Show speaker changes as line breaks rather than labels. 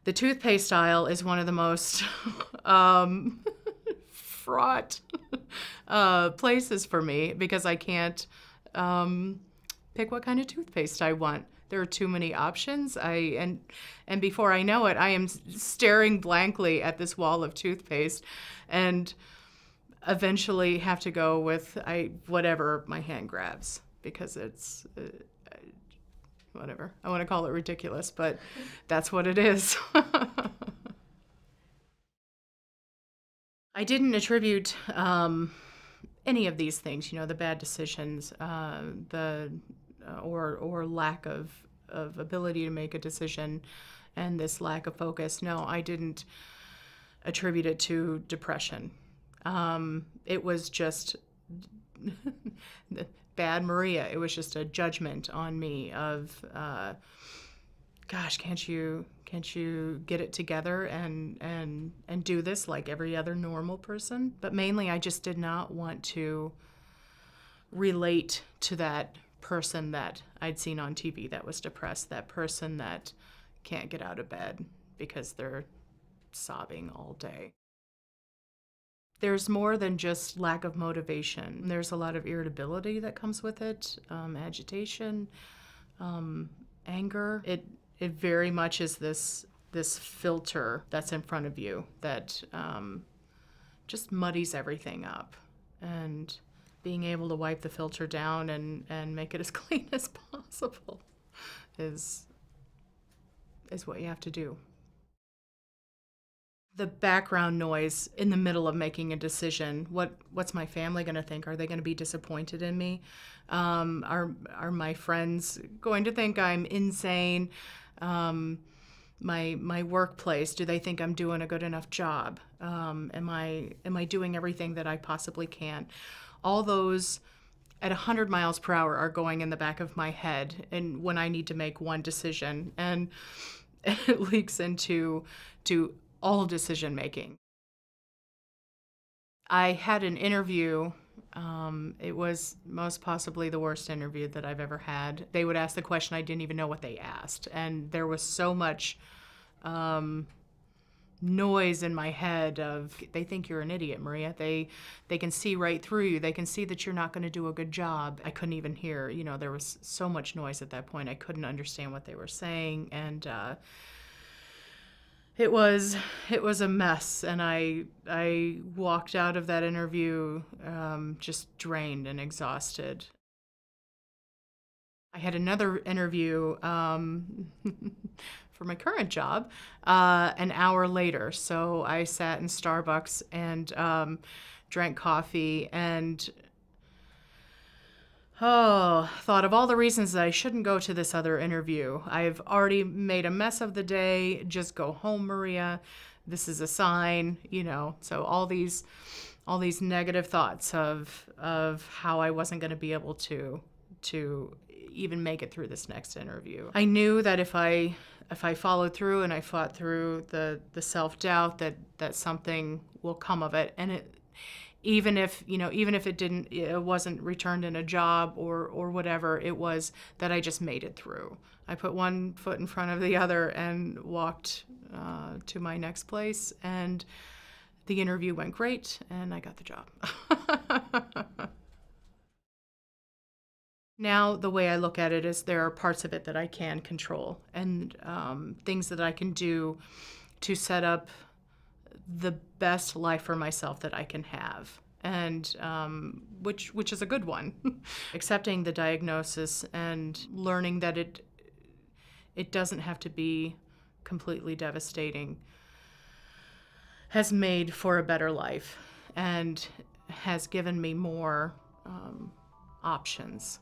The toothpaste aisle is one of the most fraught places for me because I can't pick what kind of toothpaste I want. There are too many options. And before I know it, I am staring blankly at this wall of toothpaste, and eventually have to go with whatever my hand grabs because it's whatever. I want to call it ridiculous, but that's what it is. I didn't attribute any of these things, the bad decisions, or lack of ability to make a decision, and this lack of focus. No, I didn't attribute it to depression. It was just bad Maria. It was just a judgment on me of, gosh, can't you get it together and do this like every other normal person? But mainly I just did not want to relate to that person that I'd seen on TV that was depressed, that person that can't get out of bed because they're sobbing all day. There's more than just lack of motivation. There's a lot of irritability that comes with it, agitation, anger. It very much is this filter that's in front of you that just muddies everything up. And being able to wipe the filter down and make it as clean as possible is what you have to do. The background noise in the middle of making a decision. What's my family going to think? Are they going to be disappointed in me? Are my friends going to think I'm insane? My workplace, do they think I'm doing a good enough job? Am I doing everything that I possibly can? All those at 100 miles per hour are going in the back of my head, and when I need to make one decision, and it leaks into all decision making. I had an interview. It was most possibly the worst interview that I've ever had. They would ask the question, I didn't even know what they asked, and there was so much noise in my head of, they think you're an idiot, Maria. They can see right through you. They can see that you're not going to do a good job. I couldn't even hear. There was so much noise at that point. I couldn't understand what they were saying, and it was a mess, and I walked out of that interview just drained and exhausted. I had another interview for my current job an hour later. So I sat in Starbucks and drank coffee and thought of all the reasons that I shouldn't go to this other interview. I've already made a mess of the day. Just go home, Maria. This is a sign, So all these negative thoughts of how I wasn't going to be able to even make it through this next interview. I knew that if I followed through and I fought through the self-doubt that something will come of it, and even if it wasn't returned in a job or whatever, it was that I just made it through. I put one foot in front of the other and walked to my next place, and the interview went great, and I got the job. Now, the way I look at it is there are parts of it that I can control, and things that I can do to set up the best life for myself that I can have, and which is a good one. Accepting the diagnosis and learning that it doesn't have to be completely devastating has made for a better life and has given me more options.